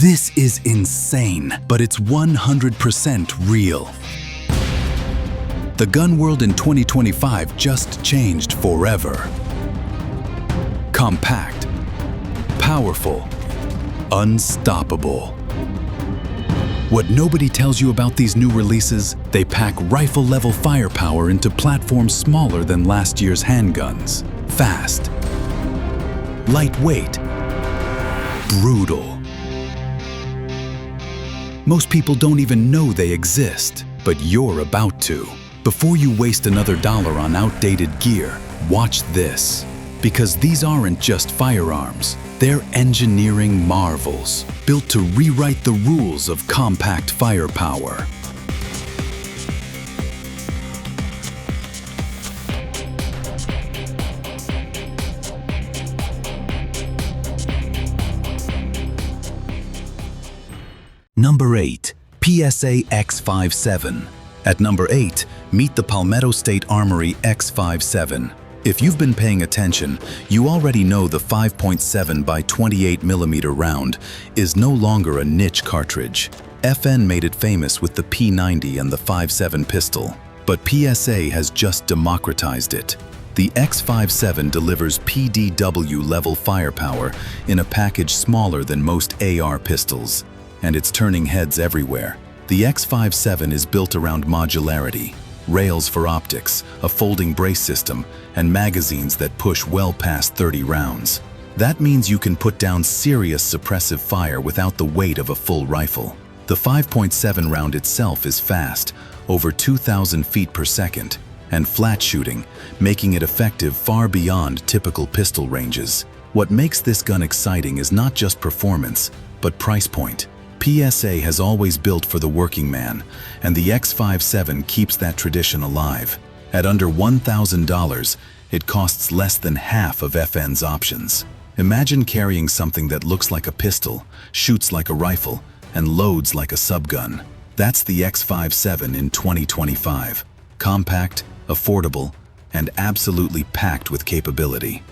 This is insane, but it's 100% real. The gun world in 2025 just changed forever. Compact, powerful, unstoppable. What nobody tells you about these new releases, they pack rifle-level firepower into platforms smaller than last year's handguns. Fast, lightweight, brutal. Most people don't even know they exist, but you're about to. Before you waste another dollar on outdated gear, watch this. Because these aren't just firearms, they're engineering marvels, built to rewrite the rules of compact firepower. Number 8. PSA X57. At number 8, meet the Palmetto State Armory X57. If you've been paying attention, you already know the 5.7 by 28mm round is no longer a niche cartridge. FN made it famous with the P90 and the 5.7 pistol, but PSA has just democratized it. The X57 delivers PDW-level firepower in a package smaller than most AR pistols, and it's turning heads everywhere. The X57 is built around modularity, rails for optics, a folding brace system, and magazines that push well past 30 rounds. That means you can put down serious suppressive fire without the weight of a full rifle. The 5.7 round itself is fast, over 2,000 feet per second, and flat shooting, making it effective far beyond typical pistol ranges. What makes this gun exciting is not just performance, but price point. PSA has always built for the working man, and the X57 keeps that tradition alive. At under $1,000, it costs less than half of FN's options. Imagine carrying something that looks like a pistol, shoots like a rifle, and loads like a subgun. That's the X57 in 2025. Compact, affordable, and absolutely packed with capability.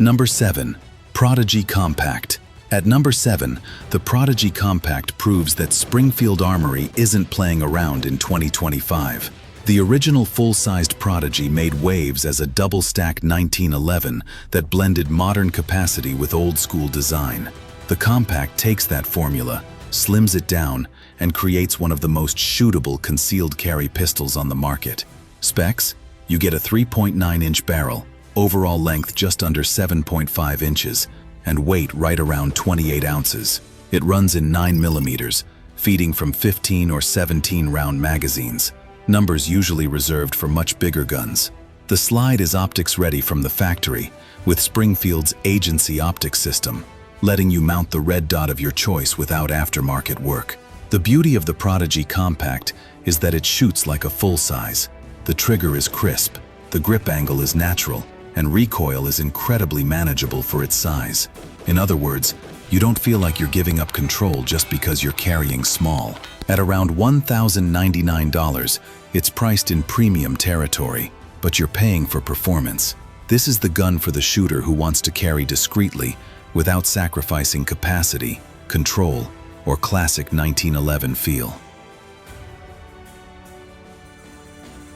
Number 7. Prodigy Compact. At number 7, the Prodigy Compact proves that Springfield Armory isn't playing around in 2025. The original full-sized Prodigy made waves as a double-stack 1911 that blended modern capacity with old-school design. The Compact takes that formula, slims it down, and creates one of the most shootable concealed carry pistols on the market. Specs? You get a 3.9-inch barrel, overall length just under 7.5 inches, and weight right around 28 ounces. It runs in 9mm, feeding from 15 or 17 round magazines, numbers usually reserved for much bigger guns. The slide is optics ready from the factory, with Springfield's agency optics system, letting you mount the red dot of your choice without aftermarket work. The beauty of the Prodigy Compact is that it shoots like a full-size. The trigger is crisp, the grip angle is natural, and recoil is incredibly manageable for its size. In other words, you don't feel like you're giving up control just because you're carrying small. At around $1,099, it's priced in premium territory, but you're paying for performance. This is the gun for the shooter who wants to carry discreetly without sacrificing capacity, control, or classic 1911 feel.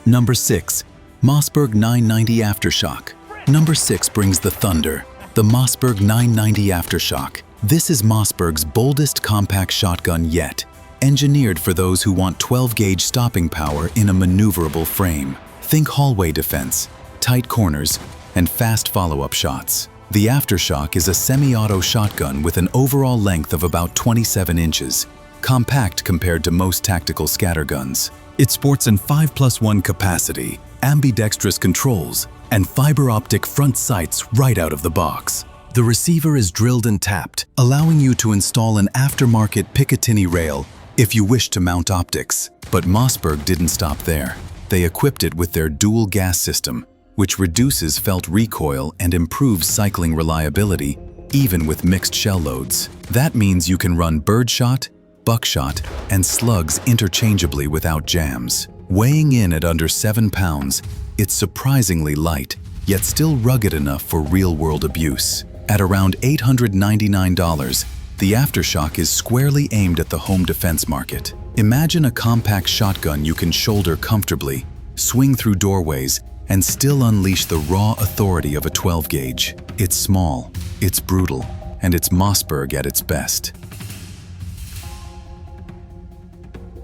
Number 6. Mossberg 990 AfterShock. Number 6 brings the thunder, the Mossberg 990 AfterShock. This is Mossberg's boldest compact shotgun yet, engineered for those who want 12-gauge stopping power in a maneuverable frame. Think hallway defense, tight corners, and fast follow-up shots. The AfterShock is a semi-auto shotgun with an overall length of about 27 inches, compact compared to most tactical scatterguns. It sports an 5+1 capacity, ambidextrous controls, and fiber optic front sights right out of the box. The receiver is drilled and tapped, allowing you to install an aftermarket Picatinny rail if you wish to mount optics. But Mossberg didn't stop there. They equipped it with their dual gas system, which reduces felt recoil and improves cycling reliability, even with mixed shell loads. That means you can run birdshot, buckshot, and slugs interchangeably without jams. Weighing in at under 7 pounds, it's surprisingly light, yet still rugged enough for real-world abuse. At around $899, the AfterShock is squarely aimed at the home defense market. Imagine a compact shotgun you can shoulder comfortably, swing through doorways, and still unleash the raw authority of a 12-gauge. It's small, it's brutal, and it's Mossberg at its best.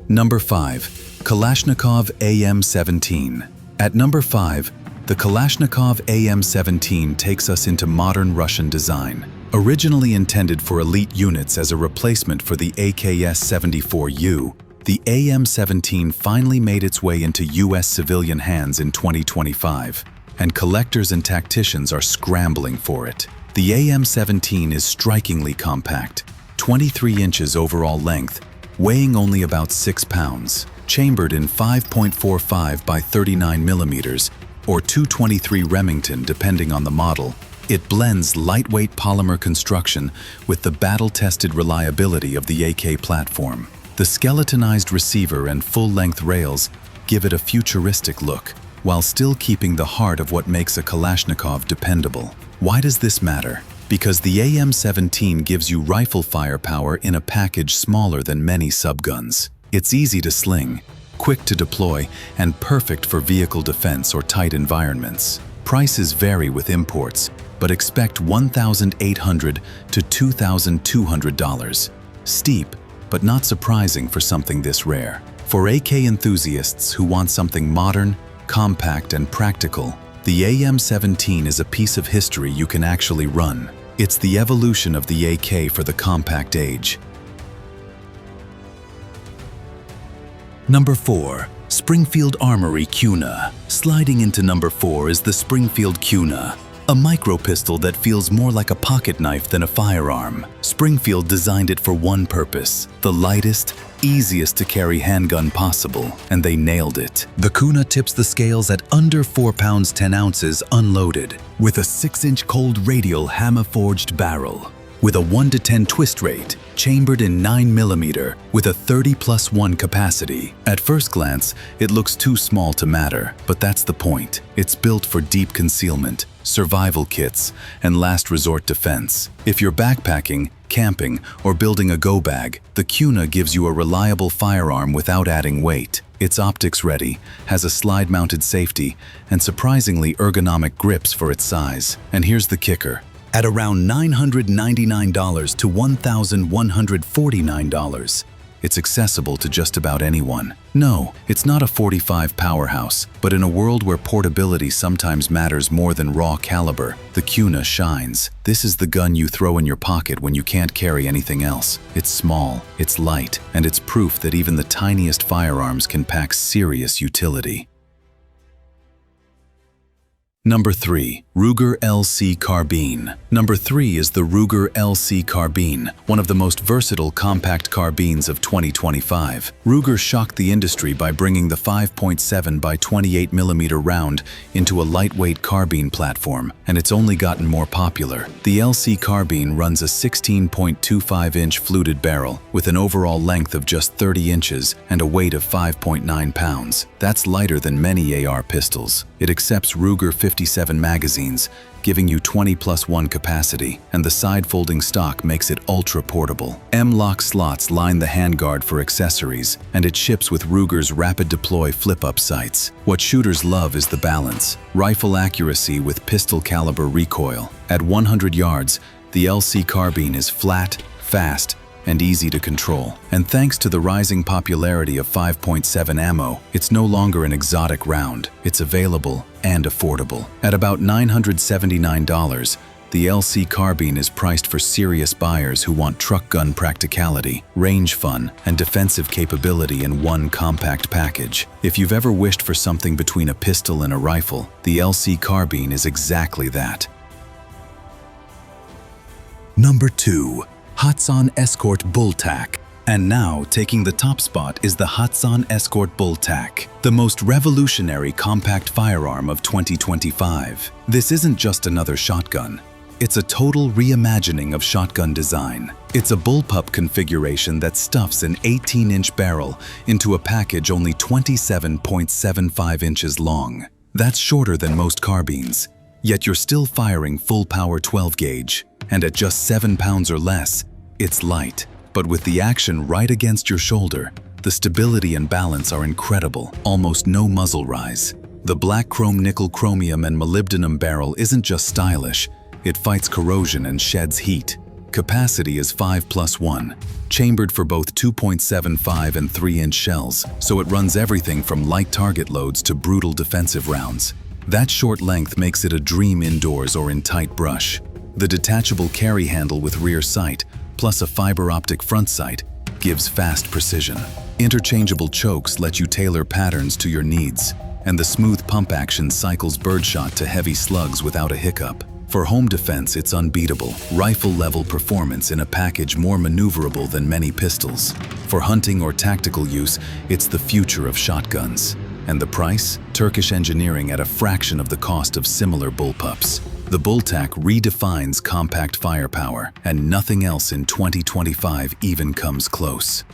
Number 5. Kalashnikov AM17. At number 5, the Kalashnikov AM17 takes us into modern Russian design. Originally intended for elite units as a replacement for the AKS-74U, the AM17 finally made its way into U.S. civilian hands in 2025, and collectors and tacticians are scrambling for it. The AM17 is strikingly compact, 23 inches overall length, weighing only about 6 pounds, chambered in 5.45 by 39 millimeters, or 223 Remington depending on the model. It blends lightweight polymer construction with the battle-tested reliability of the AK platform. The skeletonized receiver and full-length rails give it a futuristic look, while still keeping the heart of what makes a Kalashnikov dependable. Why does this matter? Because the AM17 gives you rifle firepower in a package smaller than many subguns. It's easy to sling, quick to deploy, and perfect for vehicle defense or tight environments. Prices vary with imports, but expect $1,800 to $2,200. Steep, but not surprising for something this rare. For AK enthusiasts who want something modern, compact, and practical, the AM17 is a piece of history you can actually run. It's the evolution of the AK for the compact age. Number 4. Springfield Armory Cuna. Sliding into number 4 is the Springfield Cuna, a micro pistol that feels more like a pocket knife than a firearm. Springfield designed it for one purpose: the lightest, easiest to carry handgun possible, and they nailed it. The Kuna tips the scales at under 4 pounds 10 ounces unloaded, with a 6-inch cold radial hammer-forged barrel, with a 1-to-10 twist rate, chambered in 9mm, with a 30+1 capacity. At first glance, it looks too small to matter, but that's the point. It's built for deep concealment, survival kits, and last resort defense. If you're backpacking, camping, or building a go bag, the Cuna gives you a reliable firearm without adding weight. It's optics ready, has a slide-mounted safety, and surprisingly ergonomic grips for its size. And here's the kicker. At around $999 to $1,149, it's accessible to just about anyone. No, it's not a .45 powerhouse, but in a world where portability sometimes matters more than raw caliber, the Cuna shines. This is the gun you throw in your pocket when you can't carry anything else. It's small, it's light, and it's proof that even the tiniest firearms can pack serious utility. Number 3. Ruger LC Carbine. Number 3 is the Ruger LC Carbine, one of the most versatile compact carbines of 2025. Ruger shocked the industry by bringing the 5.7 by 28mm round into a lightweight carbine platform, and it's only gotten more popular. The LC Carbine runs a 16.25-inch fluted barrel with an overall length of just 30 inches and a weight of 5.9 pounds. That's lighter than many AR pistols. It accepts Ruger 57 magazines, giving you 20+1 capacity, and the side-folding stock makes it ultra-portable. M-lock slots line the handguard for accessories, and it ships with Ruger's rapid-deploy flip-up sights. What shooters love is the balance: rifle accuracy with pistol-caliber recoil. At 100 yards, the LC Carbine is flat, fast, and easy to control. And thanks to the rising popularity of 5.7 ammo, it's no longer an exotic round. It's available and affordable. At about $979, the LC Carbine is priced for serious buyers who want truck gun practicality, range fun, and defensive capability in one compact package. If you've ever wished for something between a pistol and a rifle, the LC Carbine is exactly that. Number 2. Hatsan Escort BullTac. And now, taking the top spot is the Hatsan Escort BullTac, the most revolutionary compact firearm of 2025. This isn't just another shotgun. It's a total reimagining of shotgun design. It's a bullpup configuration that stuffs an 18-inch barrel into a package only 27.75 inches long. That's shorter than most carbines, yet you're still firing full-power 12-gauge. And at just 7 pounds or less, it's light. But with the action right against your shoulder, the stability and balance are incredible, almost no muzzle rise. The black chrome nickel chromium and molybdenum barrel isn't just stylish, it fights corrosion and sheds heat. Capacity is 5+1, chambered for both 2.75 and 3-inch shells, so it runs everything from light target loads to brutal defensive rounds. That short length makes it a dream indoors or in tight brush. The detachable carry handle with rear sight, plus a fiber optic front sight, gives fast precision. Interchangeable chokes let you tailor patterns to your needs, and the smooth pump action cycles birdshot to heavy slugs without a hiccup. For home defense, it's unbeatable. Rifle-level performance in a package more maneuverable than many pistols. For hunting or tactical use, it's the future of shotguns. And the price? Turkish engineering at a fraction of the cost of similar bullpups. The BullTac redefines compact firepower, and nothing else in 2025 even comes close.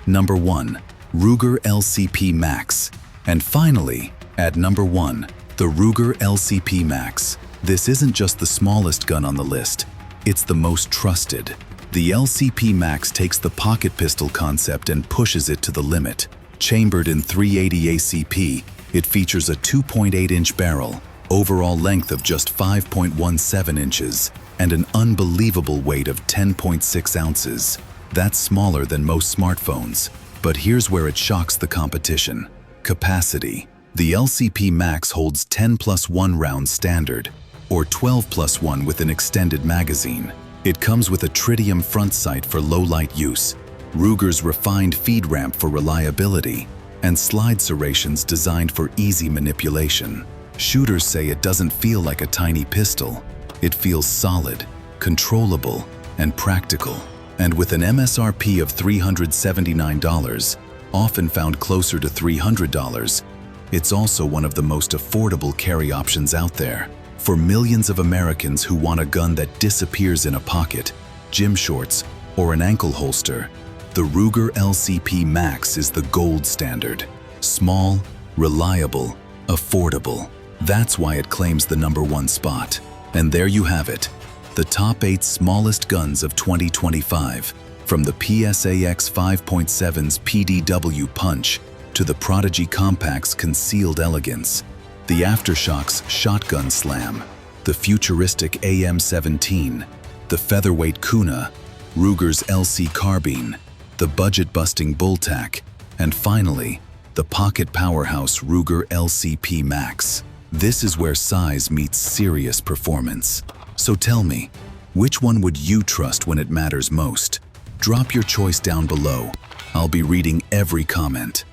Number 1. Ruger LCP Max. And finally, at number 1, the Ruger LCP Max. This isn't just the smallest gun on the list, it's the most trusted. The LCP Max takes the pocket pistol concept and pushes it to the limit. Chambered in .380 ACP, it features a 2.8-inch barrel, overall length of just 5.17 inches, and an unbelievable weight of 10.6 ounces. That's smaller than most smartphones. But here's where it shocks the competition. Capacity. The LCP Max holds 10+1 rounds standard, or 12+1 with an extended magazine. It comes with a tritium front sight for low-light use, Ruger's refined feed ramp for reliability, and slide serrations designed for easy manipulation. Shooters say it doesn't feel like a tiny pistol. It feels solid, controllable, and practical. And with an MSRP of $379, often found closer to $300, it's also one of the most affordable carry options out there. For millions of Americans who want a gun that disappears in a pocket, gym shorts, or an ankle holster, the Ruger LCP Max is the gold standard. Small, reliable, affordable. That's why it claims the number 1 spot. And there you have it, the top 8 smallest guns of 2025, from the PSA X5.7's PDW Punch to the Prodigy Compact's concealed elegance, the AfterShock's Shotgun Slam, the futuristic AM17, the featherweight Kuna, Ruger's LC Carbine, the budget-busting BullTac, and finally, the pocket powerhouse Ruger LCP Max. This is where size meets serious performance. So tell me, which one would you trust when it matters most? Drop your choice down below. I'll be reading every comment.